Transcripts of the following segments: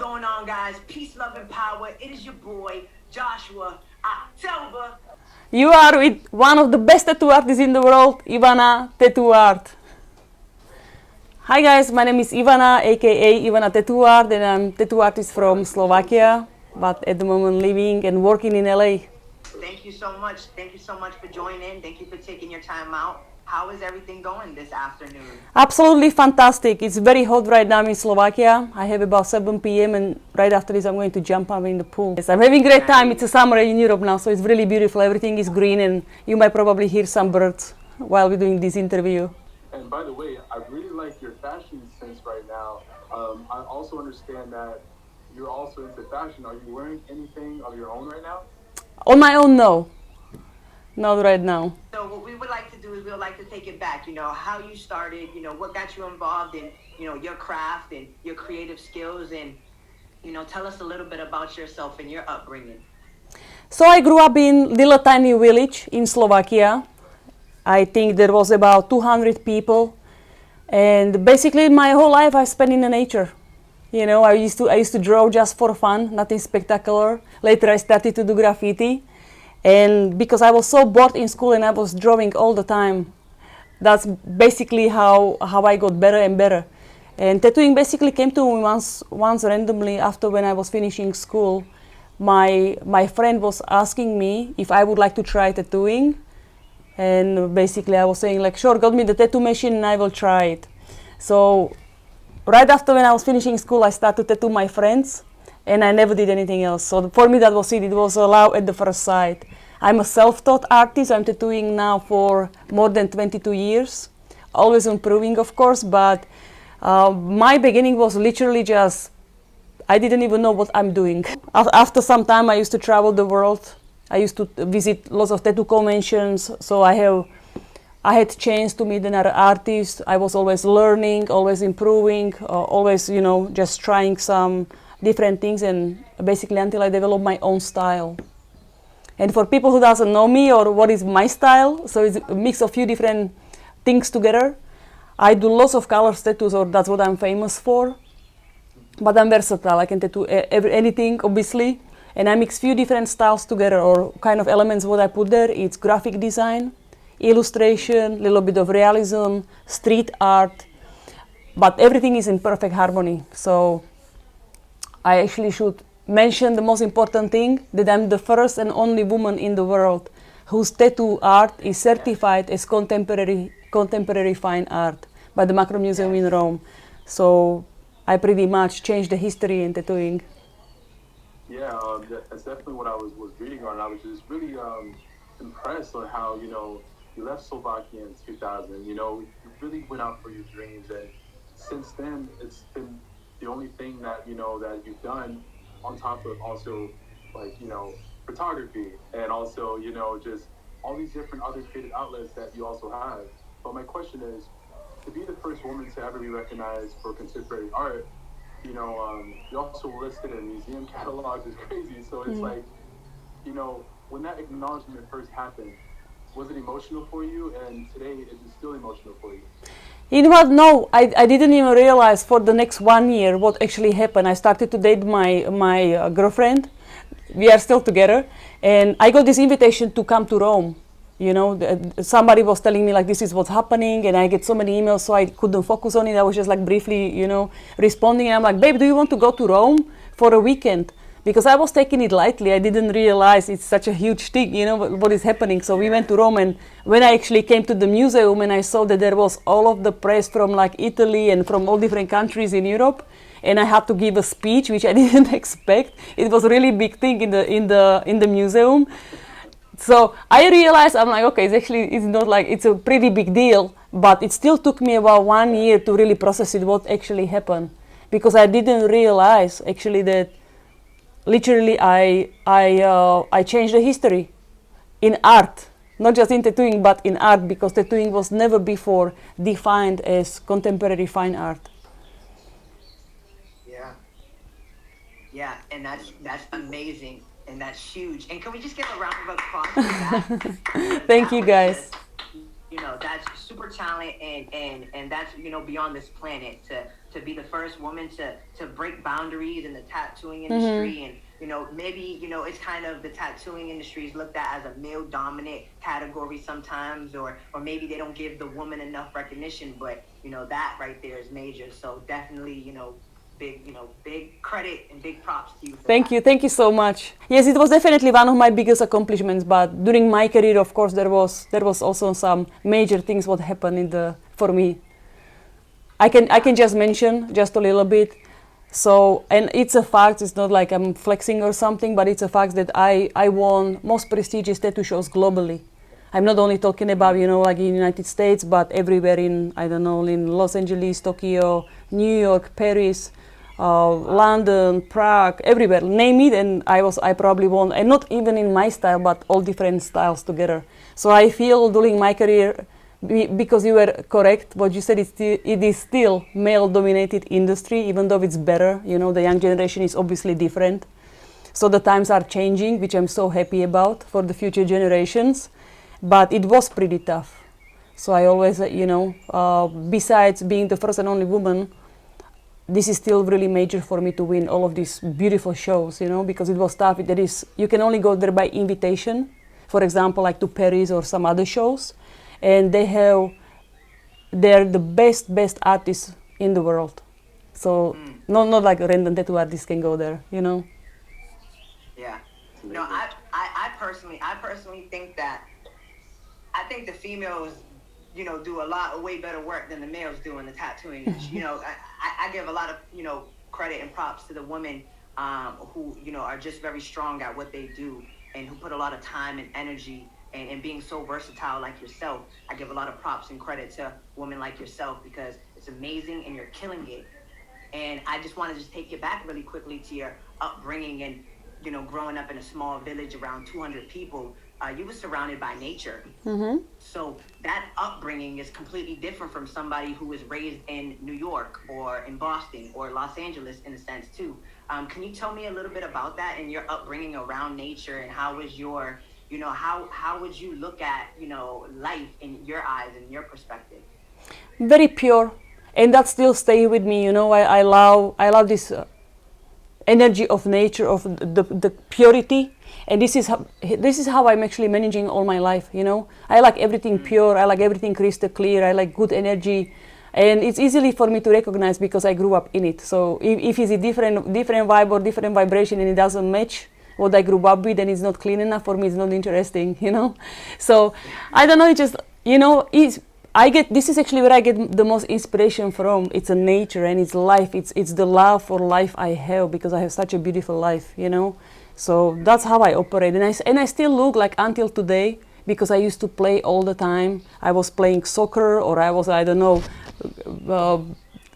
going on, guys? Peace, love, and power. It is your boy, Joshua October. You are with one of the best tattoo artists in the world, Ivana Tattoo Art. Hi guys, my name is Ivana, aka Ivana Tattoo Art, and I'm tattoo artist from Slovakia, but at the moment living and working in LA. Thank you so much. Thank you so much for joining. Thank you for taking your time out. How is everything going this afternoon? Absolutely fantastic. It's very hot right now in Slovakia. I have about 7 p.m. and right after this I'm going to jump out in the pool. Yes, I'm having a great time. It's a summer in Europe now, so it's really beautiful. Everything is green and you might probably hear some birds while we're doing this interview. And by the way, I really like your fashion sense right now. I also understand that you're also into fashion. Are you wearing anything of your own right now? On my own, no. Not right now. So what we would like to do is we would like to take it back, how you started, what got you involved in, your craft and your creative skills, and, tell us a little bit about yourself and your upbringing. So I grew up in little tiny village in Slovakia. I think there was about 200 people, and basically my whole life I spent in the nature. I used to draw just for fun, nothing spectacular. Later I started to do graffiti. And because I was so bored in school and I was drawing all the time, that's basically how I got better and better. And tattooing basically came to me once randomly after when I was finishing school. My friend was asking me if I would like to try tattooing. And basically I was saying like, sure, got me the tattoo machine and I will try it. So right after when I was finishing school, I started to tattoo my friends. And I never did anything else. So for me, that was it. It was a love at the first sight. I'm a self-taught artist. I'm tattooing now for more than 22 years. Always improving, of course, but my beginning was literally just, I didn't even know what I'm doing. After some time, I used to travel the world. I used to visit lots of tattoo conventions. So I had chance to meet another artist. I was always learning, always improving, always, just trying some different things, and basically until I developed my own style. And for people who doesn't know me or what is my style, so it's a mix of few different things together. I do lots of color tattoos, or that's what I'm famous for. But I'm versatile. I can tattoo anything, obviously, and I mix few different styles together, or kind of elements. What I put there, it's graphic design, illustration, little bit of realism, street art, but everything is in perfect harmony. So I actually should mention the most important thing, that I'm the first and only woman in the world whose tattoo art is certified as contemporary fine art by the Macro Museum in Rome. So I pretty much changed the history in tattooing. Yeah, that's definitely what I was reading on. I was just really impressed on how, you left Slovakia in 2000. You really went out for your dreams, and since then it's been the only thing that that you've done, on top of also like photography, and also just all these different other creative outlets that you also have. But my question is, to be the first woman to ever be recognized for contemporary art, you're also listed in museum catalogs. Is crazy. So it's like, when that acknowledgement first happened, was it emotional for you? And today, is it still emotional for you? You know what? No, I didn't even realize for the next 1 year what actually happened. I started to date my girlfriend. We are still together, and I got this invitation to come to Rome. Somebody was telling me like this is what's happening, and I get so many emails, so I couldn't focus on it. I was just like briefly, responding. And I'm like, babe, do you want to go to Rome for a weekend? Because I was taking it lightly. I didn't realize it's such a huge thing, what is happening. So we went to Rome, and when I actually came to the museum and I saw that there was all of the press from like Italy and from all different countries in Europe, and I had to give a speech, which I didn't expect. It was a really big thing in the museum. So I realized, I'm like, okay, it's not like, it's a pretty big deal, but it still took me about 1 year to really process it, what actually happened. Because I didn't realize actually that literally I changed the history in art, not just in tattooing, but in art, because tattooing was never before defined as contemporary fine art. Yeah, and that's amazing, and that's huge. And can we just give a round of applause for that? Thank you, guys. That's super talent, and that's beyond this planet to be the first woman to break boundaries in the tattooing industry. And, maybe, it's kind of the tattooing industry is looked at as a male dominant category sometimes, or maybe they don't give the woman enough recognition, but, that right there is major. So definitely, big credit and big props to you. Thank you so much. Yes, it was definitely one of my biggest accomplishments. But during my career, of course, there was also some major things what happened for me. I can just mention just a little bit. So, and it's a fact. It's not like I'm flexing or something, but it's a fact that I won most prestigious tattoo shows globally. I'm not only talking about like in the United States, but everywhere in in Los Angeles, Tokyo, New York, Paris. London, Prague, everywhere, name it, and I probably won, and not even in my style, but all different styles together. So I feel during my career, because you were correct, what you said, it is still male-dominated industry, even though it's better. The young generation is obviously different. So the times are changing, which I'm so happy about for the future generations. But it was pretty tough. So I always, besides being the first and only woman, this is still really major for me to win all of these beautiful shows, because it was tough. You can only go there by invitation, for example, like to Paris or some other shows, and they're the best artists in the world. So not like a random tattoo artist can go there, Yeah. I personally think that the females do a lot of way better work than the males do in the tattooing industry. I give a lot of, credit and props to the women who, are just very strong at what they do and who put a lot of time and energy and being so versatile like yourself. I give a lot of props and credit to women like yourself because it's amazing and you're killing it. And I just want to just take you back really quickly to your upbringing and, growing up in a small village around 200 people. You were surrounded by nature. Mm-hmm. So that upbringing is completely different from somebody who was raised in New York or in Boston or Los Angeles in a sense too. Can you tell me a little bit about that and your upbringing around nature, and how was your, how would you look at, life in your eyes and your perspective? Very pure, and that still stays with me. I love this energy of nature, of the purity. And this is how I'm actually managing all my life. I like everything pure. I like everything crystal clear. I like good energy, and it's easily for me to recognize because I grew up in it. So if it's a different vibe or different vibration and it doesn't match what I grew up with, then it's not clean enough for me. It's not interesting. So I don't know. It just this is actually where I get the most inspiration from. It's a nature and it's life. It's the love for life I have because I have such a beautiful life. So that's how I operate, and I still look like until today, because I used to play all the time. I was playing soccer, or I was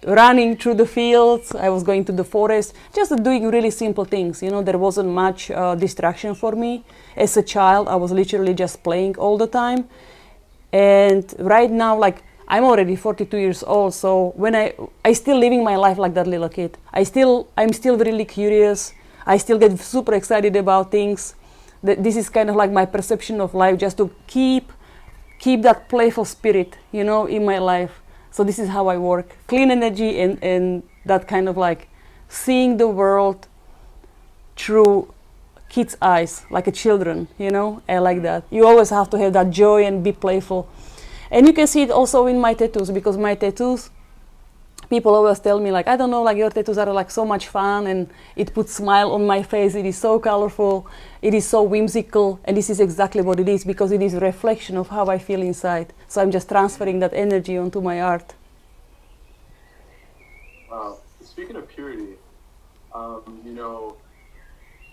running through the fields. I was going to the forest, just doing really simple things. There wasn't much distraction for me. As a child, I was literally just playing all the time. And right now, like, I'm already 42 years old, so when I still living my life like that little kid. I'm still really curious. I still get super excited about things. This is kind of like my perception of life, just to keep that playful spirit, in my life. So this is how I work. Clean energy and that kind of like seeing the world through kids' eyes, like a children, I like that. You always have to have that joy and be playful. And you can see it also in my tattoos, because my tattoos, people always tell me, like, I don't know, like, your tattoos are like so much fun and it puts smile on my face. It is so colorful. It is so whimsical. And this is exactly what it is, because it is a reflection of how I feel inside. So I'm just transferring that energy onto my art. Wow. Speaking of purity,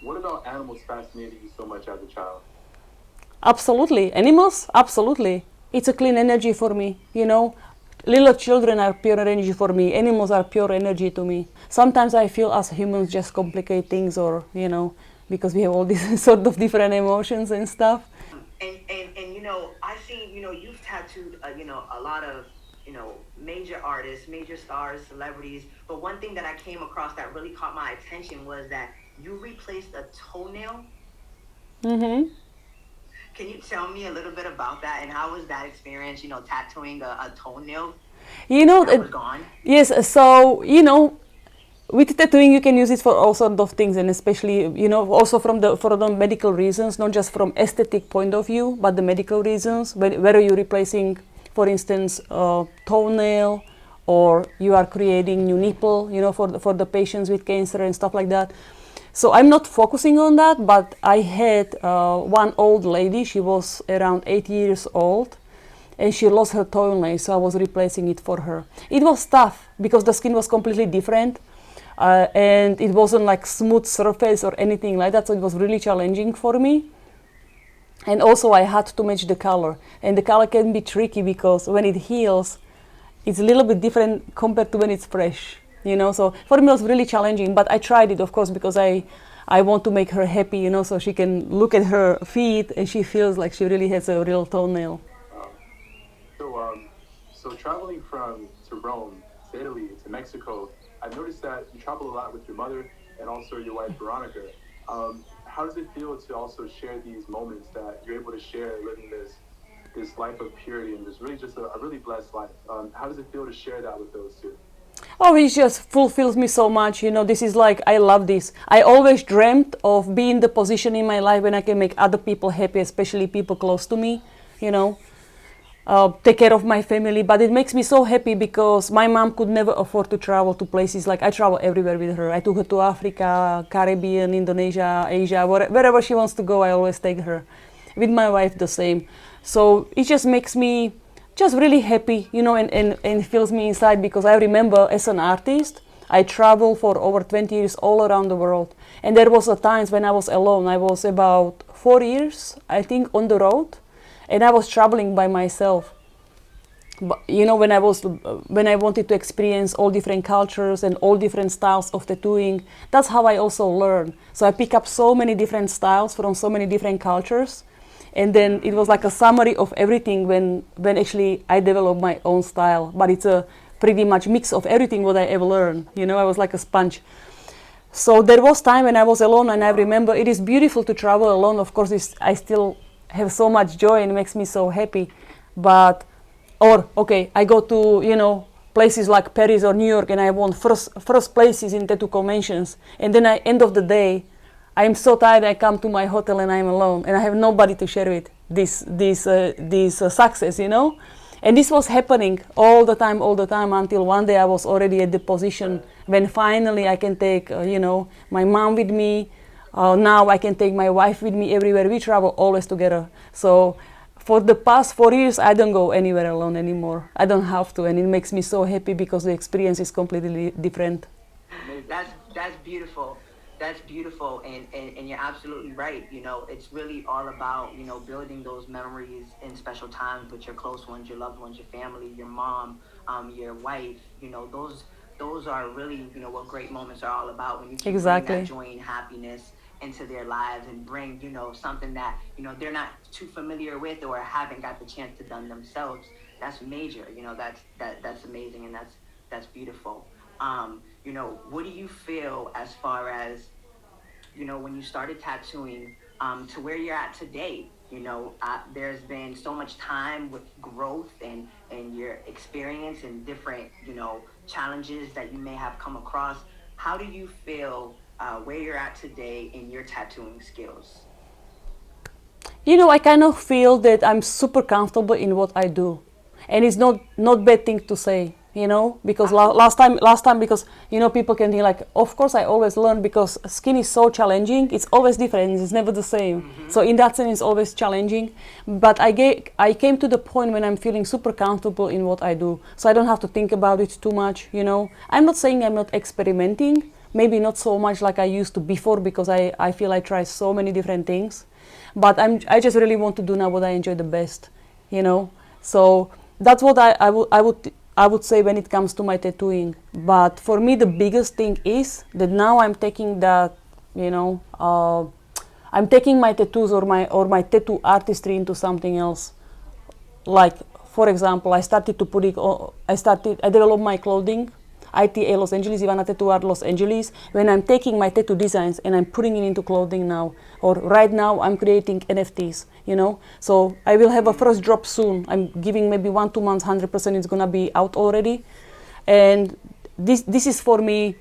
what about animals fascinated you so much as a child? Absolutely. Animals? Absolutely. It's a clean energy for me, Little children are pure energy for me. Animals are pure energy to me. Sometimes I feel as humans just complicate things, or, because we have all these sort of different emotions and stuff. And I see, you've tattooed, a lot of, major artists, major stars, celebrities. But one thing that I came across that really caught my attention was that you replaced a toenail. Mm-hmm. Can you tell me a little bit about that, and how was that experience, tattooing a toenail? You know, that was gone? yes, so, you know, with tattooing you can use it for all sorts of things, and especially, you know, also for the medical reasons, not just from aesthetic point of view, but the medical reasons, whether you're replacing, for instance, toenail, or you are creating new nipple, you know, for the patients with cancer and stuff like that. So I'm not focusing on that, but I had one old lady, she was around 8 years old, and she lost her toenail, so I was replacing it for her. It was tough because the skin was completely different, and it wasn't like smooth surface or anything like that, so it was really challenging for me. And also I had to match the color, and the color can be tricky because when it heals, it's a little bit different compared to when it's fresh, you know. So for me it was really challenging, but I tried it, of course, because I want to make her happy, you know, so she can look at her feet and she feels like she really has a real toenail. So traveling to Rome, to Italy, to Mexico, I've noticed that you travel a lot with your mother and also your wife Veronica. How does it feel to also share these moments that you're able to share living this life of purity and this really just a really blessed life? How does it feel to share that with those two? Oh, it just fulfills me so much. You know, this is like, I love this. I always dreamt of being in the position in my life when I can make other people happy, especially people close to me, you know, take care of my family. But it makes me so happy because my mom could never afford to travel to places. Like, I travel everywhere with her. I took her to Africa, Caribbean, Indonesia, Asia, wherever she wants to go, I always take her. With my wife, the same. So it just makes me just really happy, you know, and fills me inside, because I remember as an artist, I traveled for over 20 years all around the world. And there was a times when I was alone. I was about 4 years, I think, on the road, and I was traveling by myself. But, you know, when I wanted to experience all different cultures and all different styles of tattooing, that's how I also learn. So I pick up so many different styles from so many different cultures. And then it was like a summary of everything when actually I developed my own style. But it's a pretty much mix of everything what I ever learned. You know, I was like a sponge. So there was time when I was alone, and I remember it is beautiful to travel alone. Of course, I still have so much joy and it makes me so happy. But, I go to, you know, places like Paris or New York, and I want first places in tattoo conventions. And then at end of the day, I'm so tired, I come to my hotel and I'm alone, and I have nobody to share with this success, you know. And this was happening all the time, until one day I was already at the position when finally I can take, you know, my mom with me. Now I can take my wife with me everywhere. We travel always together. So for the past 4 years, I don't go anywhere alone anymore. I don't have to, and it makes me so happy because the experience is completely different. That's beautiful. That's beautiful, and you're absolutely right. You know, it's really all about, you know, building those memories in special times with your close ones, your loved ones, your family, your mom, your wife. You know, those are really, you know, what great moments are all about, when you can bring that joy and happiness into their lives and bring, you know, something that, you know, they're not too familiar with or haven't got the chance to done themselves. That's major. You know, that's amazing, and that's beautiful. You know, what do you feel as far as, you know, when you started tattooing to where you're at today? You know, there's been so much time with growth and your experience and different, you know, challenges that you may have come across. How do you feel where you're at today in your tattooing skills? You know, I kind of feel that I'm super comfortable in what I do, and it's not bad thing to say. You know, because last time, because, you know, people can think like, of course I always learn, because skin is so challenging. It's always different. It's never the same. Mm-hmm. So in that sense, it's always challenging. But I came to the point when I'm feeling super comfortable in what I do. So I don't have to think about it too much, you know. I'm not saying I'm not experimenting. Maybe not so much like I used to before, because I feel I try so many different things. But I just really want to do now what I enjoy the best, you know. So that's what I would say when it comes to my tattooing. But for me, the biggest thing is that now I'm taking that, you know, I'm taking my tattoos or my tattoo artistry into something else. Like, for example, I developed my clothing. ITA Los Angeles, Ivana Tattoo Art Los Angeles, when I'm taking my tattoo designs and I'm putting it into clothing now. Or right now I'm creating NFTs, you know. So I will have a first drop soon. I'm giving maybe 1-2 months, 100% it's gonna be out already. And this is for me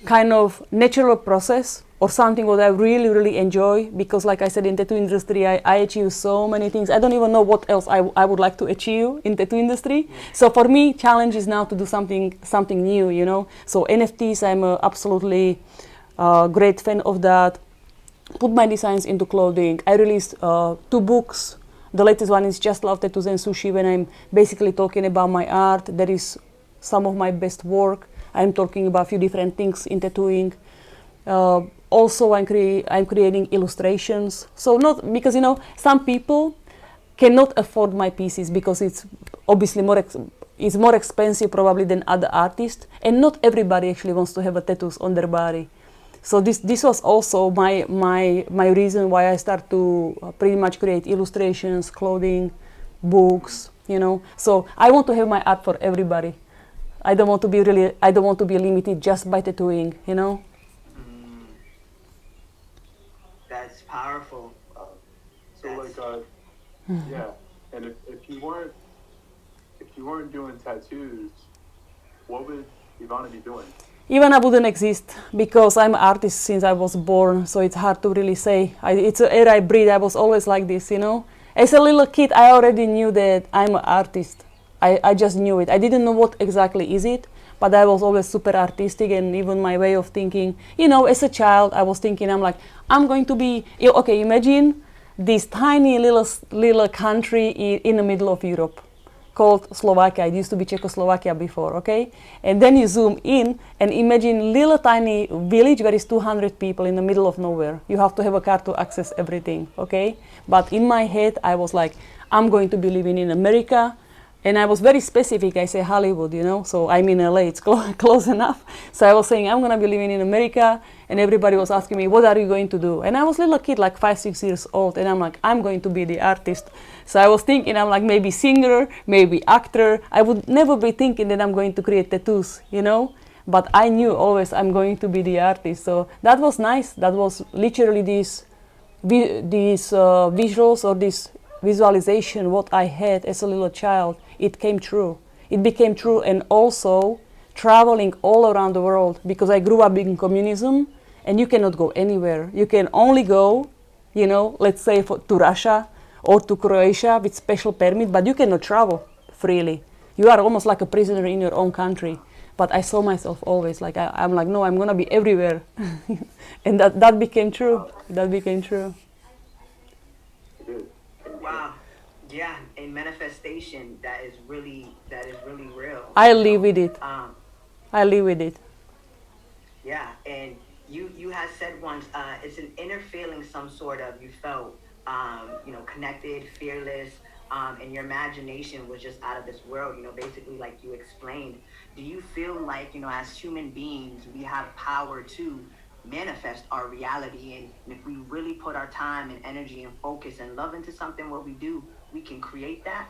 kind of natural process or something what I really, really enjoy, because like I said, in tattoo industry, I achieve so many things. I don't even know what else I would like to achieve in tattoo industry. So for me, challenge is now to do something new, you know. So NFTs, I'm absolutely great fan of that. Put my designs into clothing. I released 2 books. The latest one is Just Love Tattoos and Sushi, when I'm basically talking about my art. That is some of my best work. I'm talking about a few different things in tattooing. Also, I'm creating illustrations. So not because, you know, some people cannot afford my pieces because it's obviously it's more expensive probably than other artists, and not everybody actually wants to have a tattoos on their body. So this was also my reason why I start to pretty much create illustrations, clothing, books, you know. So I want to have my art for everybody. I don't want to be limited just by tattooing, you know. That's powerful. Yeah, and if you weren't doing tattoos, what would Ivana be doing? Ivana wouldn't exist because I'm an artist since I was born, so it's hard to really say. It's an air I breathe. I was always like this, you know. As a little kid, I already knew that I'm an artist. I just knew it. I didn't know what exactly is it, but I was always super artistic, and even my way of thinking, you know, as a child, I was thinking, I'm going to be, okay, imagine this tiny little country in the middle of Europe called Slovakia. It used to be Czechoslovakia before, okay? And then you zoom in and imagine little tiny village where is 200 people in the middle of nowhere. You have to have a car to access everything, okay? But in my head, I was like, I'm going to be living in America. And I was very specific. I say Hollywood, you know, so I'm in LA, it's close enough. So I was saying I'm gonna be living in America, and everybody was asking me, what are you going to do? And I was a little kid, like 5-6 years old, and I'm like, I'm going to be the artist. So I was thinking, I'm like, maybe singer, maybe actor. I would never be thinking that I'm going to create tattoos, you know. But I knew always I'm going to be the artist. So that was nice. That was literally these visuals or this visualization what I had as a little child. It came true. It became true, and also traveling all around the world, because I grew up in communism, and you cannot go anywhere. You can only go, you know, let's say to Russia or to Croatia with special permit, but you cannot travel freely. You are almost like a prisoner in your own country. But I saw myself always like I'm like, no, I'm gonna be everywhere, and that became true. That became true. Wow. Yeah, a manifestation that is really real. I live with it. I live with it. Yeah, and you had said once, it's an inner feeling, some sort of, you felt, you know, connected, fearless, and your imagination was just out of this world, you know, basically like you explained. Do you feel like, you know, as human beings, we have power to manifest our reality, and if we really put our time and energy and focus and love into something, what we do, we can create that?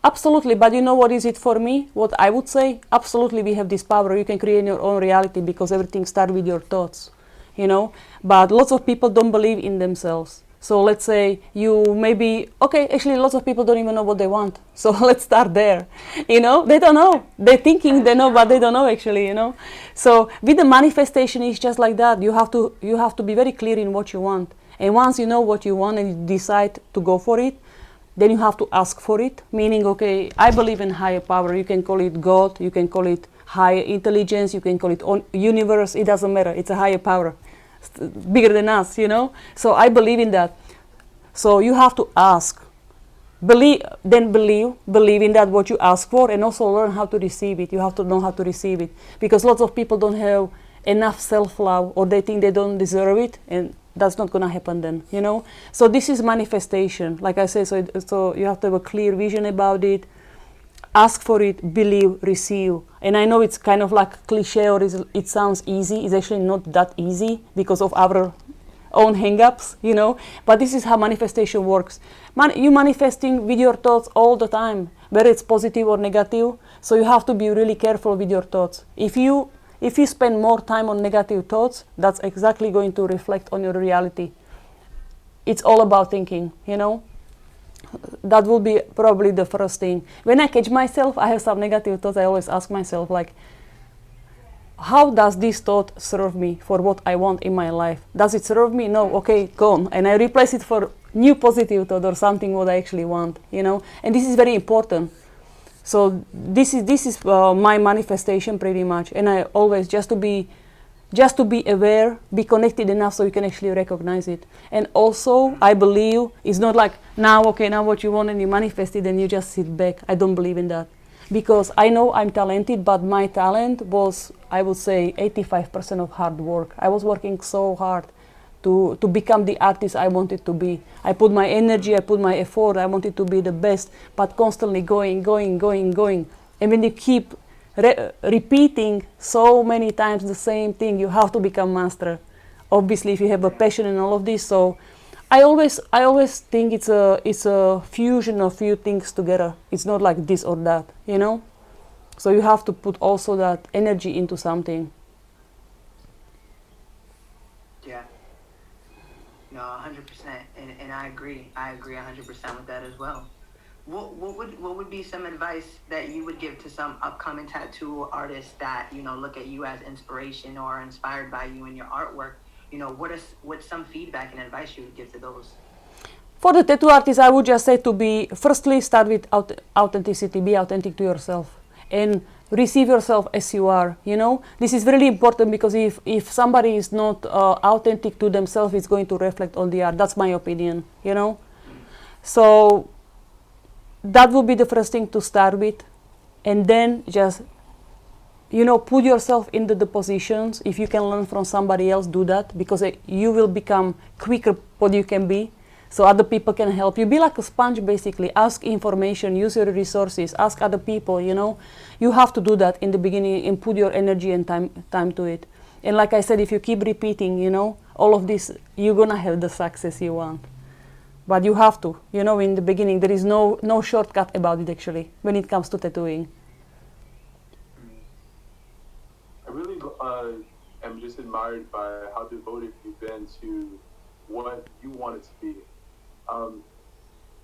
Absolutely, but you know what is it for me? What I would say, absolutely we have this power. You can create your own reality because everything starts with your thoughts, you know. But lots of people don't believe in themselves. So let's say you maybe, okay, actually lots of people don't even know what they want. So let's start there, you know. They don't know. They're thinking they know, but they don't know actually, you know. So with the manifestation, it's just like that. You have to be very clear in what you want. And once you know what you want and you decide to go for it, then you have to ask for it, meaning, okay, I believe in higher power. You can call it God, you can call it higher intelligence, you can call it universe, it doesn't matter. It's a higher power, bigger than us, you know. So I believe in that. So you have to ask, believe in that what you ask for, and also learn how to receive it. You have to know how to receive it, because lots of people don't have enough self-love, or they think they don't deserve it, and that's not going to happen then, you know. So this is manifestation, like I said. So you have to have a clear vision about it, ask for it, believe, receive. And I know it's kind of like cliche, or it sounds easy. It's actually not that easy because of our own hang-ups, you know. But this is how manifestation works. You manifesting with your thoughts all the time, whether it's positive or negative. So you have to be really careful with your thoughts. If you spend more time on negative thoughts, that's exactly going to reflect on your reality. It's all about thinking, you know. That will be probably the first thing. When I catch myself, I have some negative thoughts, I always ask myself, like, how does this thought serve me for what I want in my life? Does it serve me? No, okay, gone. And I replace it for new positive thought or something what I actually want, you know. And this is very important. So this is my manifestation pretty much. And I always just to be aware, be connected enough so you can actually recognize it. And also, I believe it's not like now what you want and you manifest it and you just sit back. I don't believe in that. Because I know I'm talented, but my talent was, I would say, 85% of hard work. I was working so hard to become the artist I wanted to be. I put my energy, I put my effort, I wanted to be the best, but constantly going. And when you keep repeating so many times the same thing, you have to become master. Obviously, if you have a passion in all of this. So I always think it's a fusion of few things together. It's not like this or that, you know. So you have to put also that energy into something. Yeah. No, 100%, and I agree. I agree 100% with that as well. What would be some advice that you would give to some upcoming tattoo artists that, you know, look at you as inspiration or inspired by you in your artwork? You know, what's some feedback and advice you would give to those? For the tattoo artist, I would just say to be, firstly, start with authenticity, be authentic to yourself and receive yourself as you are, you know. This is really important because if somebody is not authentic to themselves, it's going to reflect on the art. That's my opinion, you know. So that would be the first thing to start with. And then just, you know, put yourself into the positions. If you can learn from somebody else, do that, because you will become quicker what you can be, so other people can help you. Be like a sponge, basically. Ask information, use your resources, ask other people, you know. You have to do that in the beginning and put your energy and time to it. And like I said, if you keep repeating, you know, all of this, you're gonna have the success you want. But you have to, you know, in the beginning. There is no shortcut about it, actually, when it comes to tattooing. I really am just admired by how devoted you've been to what you wanted to be.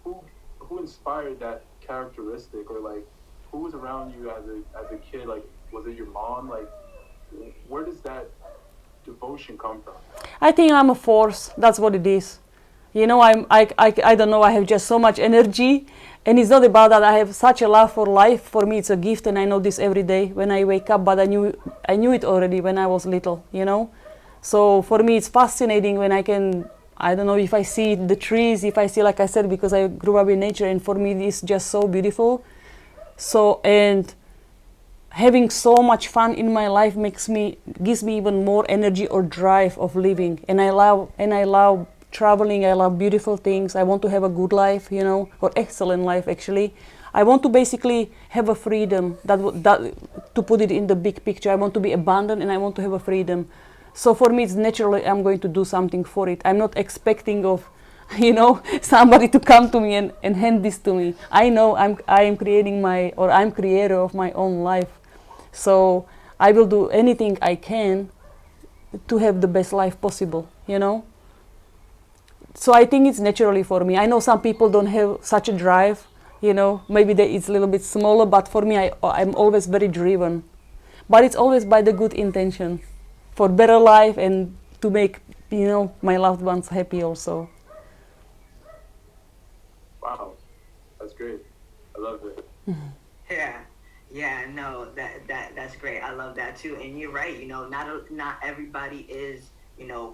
Who inspired that characteristic, or like who was around you as a kid? Like, was it your mom? Like, where does that devotion come from? I think I'm a force. That's what it is. You know, I don't know. I have just so much energy, and it's not about that. I have such a love for life. For me, it's a gift, and I know this every day when I wake up. But I knew it already when I was little. You know, so for me, it's fascinating when I can. I don't know if I see the trees, if I see, like I said, because I grew up in nature, and for me, it's just so beautiful. So, and having so much fun in my life gives me even more energy or drive of living. And I love traveling. I love beautiful things. I want to have a good life, you know, or excellent life, actually. I want to basically have a freedom, that to put it in the big picture. I want to be abundant, and I want to have a freedom. So for me, it's naturally I'm going to do something for it. I'm not expecting of, you know, somebody to come to me and hand this to me. I know I am creating I'm creator of my own life. So I will do anything I can to have the best life possible, you know. So I think it's naturally for me. I know some people don't have such a drive, you know, maybe it's a little bit smaller, but for me, I'm always very driven. But it's always by the good intention, for better life and to make, you know, my loved ones happy also. Wow, that's great. I love it. Yeah, no, that's great. I love that too. And you're right, you know, not everybody is, you know,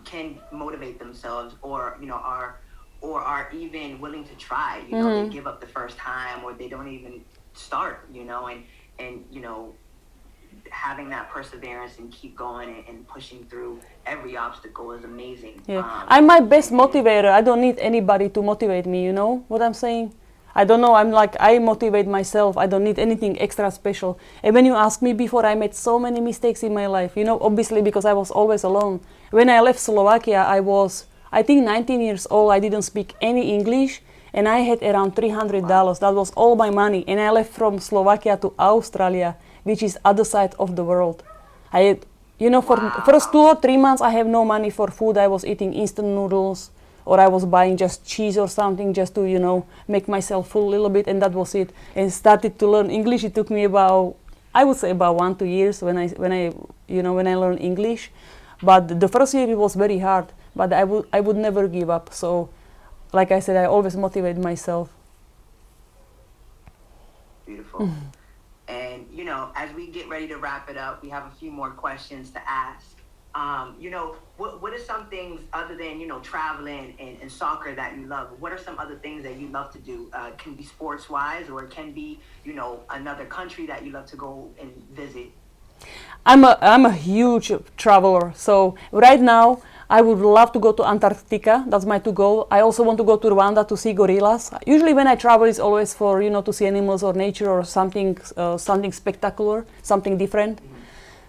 can motivate themselves, or, you know, are even willing to try, you know. They give up the first time, or they don't even start, you know, and you know, having that perseverance and keep going and pushing through every obstacle is amazing. Yeah, I'm my best motivator. I don't need anybody to motivate me, you know what I'm saying? I don't know, I motivate myself. I don't need anything extra special. And when you ask me before, I made so many mistakes in my life, you know, obviously because I was always alone. When I left Slovakia, I was, I think, 19 years old. I didn't speak any English, and I had around $300. That was all my money, and I left from Slovakia to Australia, which is other side of the world. I had, for first 2 or 3 months, I have no money for food. I was eating instant noodles, or I was buying just cheese or something just to, make myself full a little bit, and that was it. And started to learn English. It took me about, I would say, about 1-2 years when I learned English. But the first year it was very hard. But I would never give up. So, like I said, I always motivate myself. Beautiful. And as we get ready to wrap it up, we have a few more questions to ask. What are some things other than traveling and soccer that you love? What are some other things that you love to do? It can be sports wise, or it can be another country that you love to go and visit. I'm a huge traveler. So right now I would love to go to Antarctica. That's my to go. I also want to go to Rwanda to see gorillas. Usually when I travel, it's always for to see animals or nature or something spectacular, something different.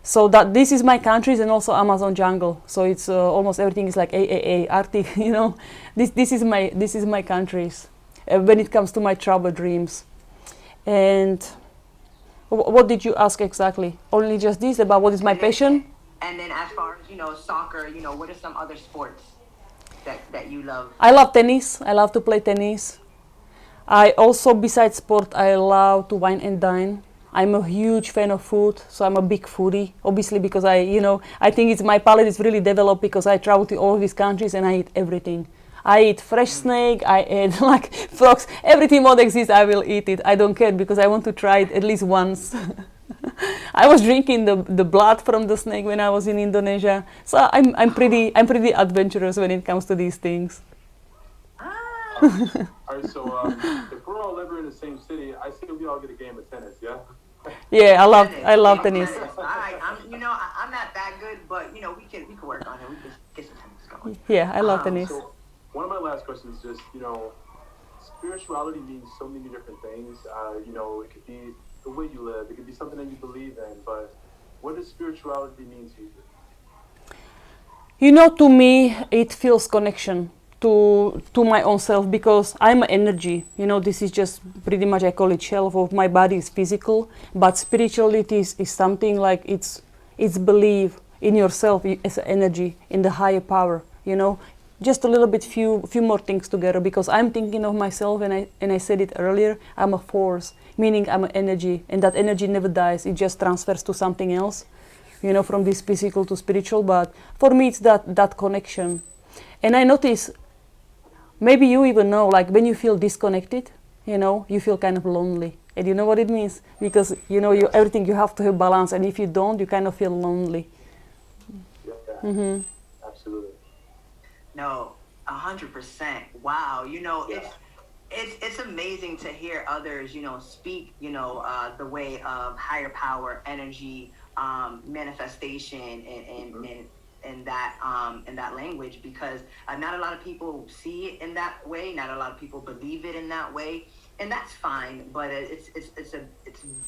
So that this is my countries, and also Amazon jungle. So it's almost everything is like AAA, Arctic. This is my countries when it comes to my travel dreams. And what did you ask exactly? Only just this about what is my passion? And then as far as soccer, what are some other sports that you love? I love tennis. I love to play tennis. I also, besides sport, I love to wine and dine. I'm a huge fan of food, so I'm a big foodie. Obviously, because I think it's my palate is really developed because I travel to all these countries and I eat everything. I eat fresh snake, I eat like frogs, everything what exists, I will eat it. I don't care because I want to try it at least once. I was drinking the blood from the snake when I was in Indonesia, so I'm pretty adventurous when it comes to these things. All right, so if we're all ever in the same city, I say we all get a game of tennis, yeah? Yeah, I love tennis. I'm not that good, but we can work on it. We can get some tennis going. Yeah, I love tennis. So one of my last questions is just spirituality means so many different things. It could be the way you live, it could be something that you believe in, but what does spirituality mean to you? To me, it feels connection to my own self, because I'm an energy. This is just pretty much, I call it shell of my body is physical, but spirituality is something like it's belief in yourself as an energy, in the higher power. Just a little bit, few more things together, because I'm thinking of myself, and I said it earlier, I'm a force, meaning I'm an energy, and that energy never dies. It just transfers to something else, from this physical to spiritual. But for me, it's that connection. And I notice, maybe you even know, like when you feel disconnected, you feel kind of lonely. And you know what it means? Because, everything you have to have balance, and if you don't, you kind of feel lonely. Yeah, absolutely. No, 100%. Wow. It's amazing to hear others, speak, the way of higher power, energy, manifestation, and that language, because not a lot of people see it in that way. Not a lot of people believe it in that way, and that's fine. But it's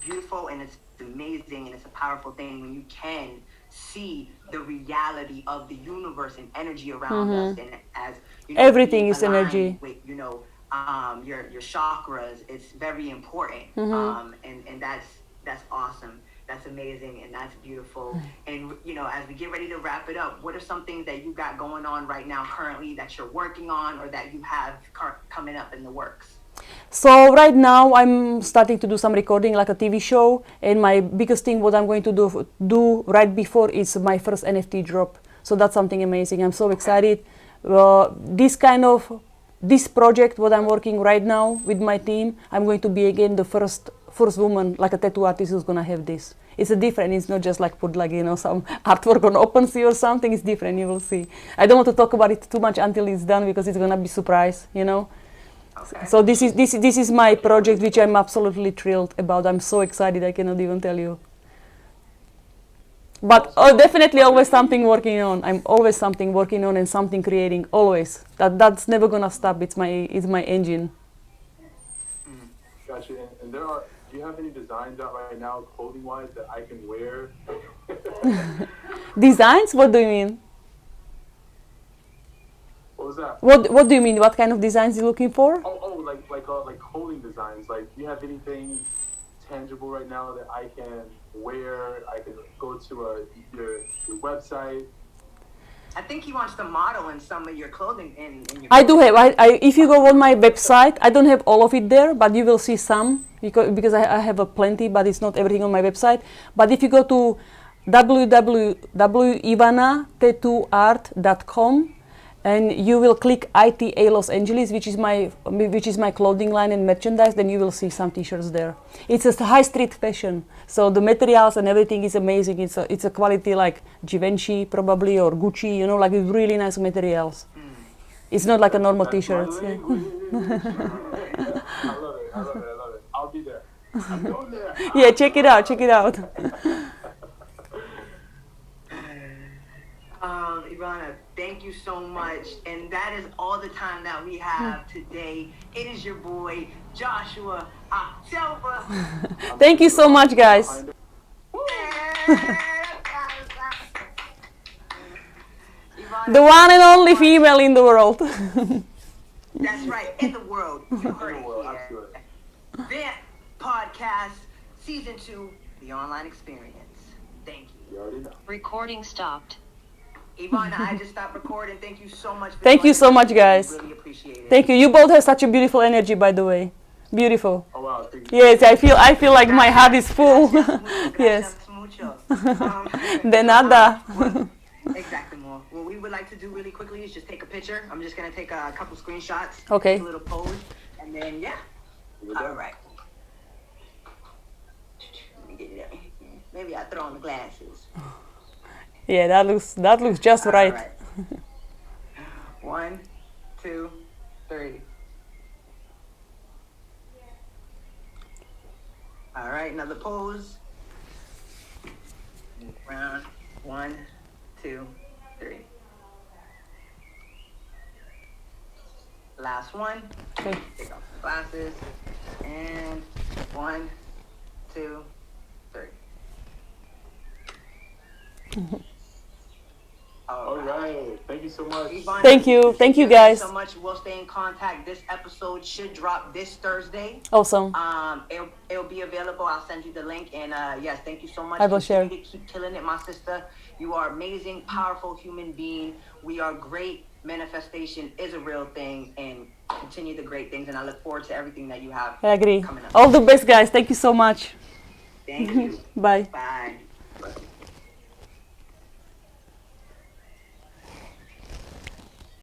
beautiful, and it's amazing, and it's a powerful thing when you can see the reality of the universe and energy around us, and as everything is energy. With, your chakras, it's very important, and that's awesome. That's amazing, and that's beautiful. And as we get ready to wrap it up, what are some things that you got going on right now currently that you're working on, or that you have coming up in the works? So right now I'm starting to do some recording, like a TV show, and my biggest thing what I'm going to do right before is my first NFT drop. So that's something amazing. I'm so excited. This project what I'm working right now with my team, I'm going to be again the first woman, like a tattoo artist, who's gonna have this. It's a different. It's not just like put some artwork on OpenSea or something. It's different. You will see. I don't want to talk about it too much until it's done, because it's gonna be surprise. Okay. So this is my project, which I'm absolutely thrilled about. I'm so excited, I cannot even tell you. But definitely always something working on. I'm always something working on and something creating. Always. That's never gonna stop. It's my engine. Gotcha. And do you have any designs out right now, clothing wise, that I can wear? Designs? What do you mean? What was that? What do you mean? What kind of designs you looking for? Oh, designs? Like, do you have anything tangible right now that I can wear? I can go to your website. I think he wants to model in some of your clothing in your I do have. If you go on my website, I don't have all of it there, but you will see some because I have a plenty, but it's not everything on my website. But if you go to www.ivanatattooart.com and you will click ITA Los Angeles, which is my clothing line and merchandise, then you will see some t-shirts there. It's a high street fashion, so the materials and everything is amazing. It's a quality like Givenchy probably or Gucci, you know, like with really nice materials. It's not like a normal t-shirt. I love it. I'll be there. I'm going there. Yeah, check it out. Ivana, thank you so much. And that is all the time that we have today. It is your boy, Joshua Silva. Thank you so much, guys. The one and only female in the world. That's right, in the world. You heard it here. Absolutely. Vamp Podcast, Season 2, The Online Experience. Thank you. You already know. Recording stopped. Ivana, I just stopped recording. Thank you so much. Thank you so much, guys. Really appreciate it. Thank you. You both have such a beautiful energy, by the way. Beautiful. Oh wow, thank you. Yes, I feel like my heart is full. Yes. De nada. Exactly, more. What we would like to do really quickly is just take a picture. I'm just gonna take a couple screenshots. Okay. A little pose, and then yeah. All right. Let me get it up. Maybe I throw on the glasses. Yeah, that looks just right. All right. 1, 2, 3. All right, another pose. Round 1, 2, 3. Last one. Okay. Take off the glasses. And 1, 2, 3. All right. Thank you so much. Ivana, Thank you guys. so much. We'll stay in contact. This episode should drop this Thursday. Awesome. It'll be available. I'll send you the link. And yes, thank you so much. I will share. Continue to keep killing it, my sister. You are amazing, powerful human being. We are great. Manifestation is a real thing, and continue the great things. And I look forward to everything that you have I agree. coming up. All the best, guys. Thank you so much. Thank you. Bye. Bye.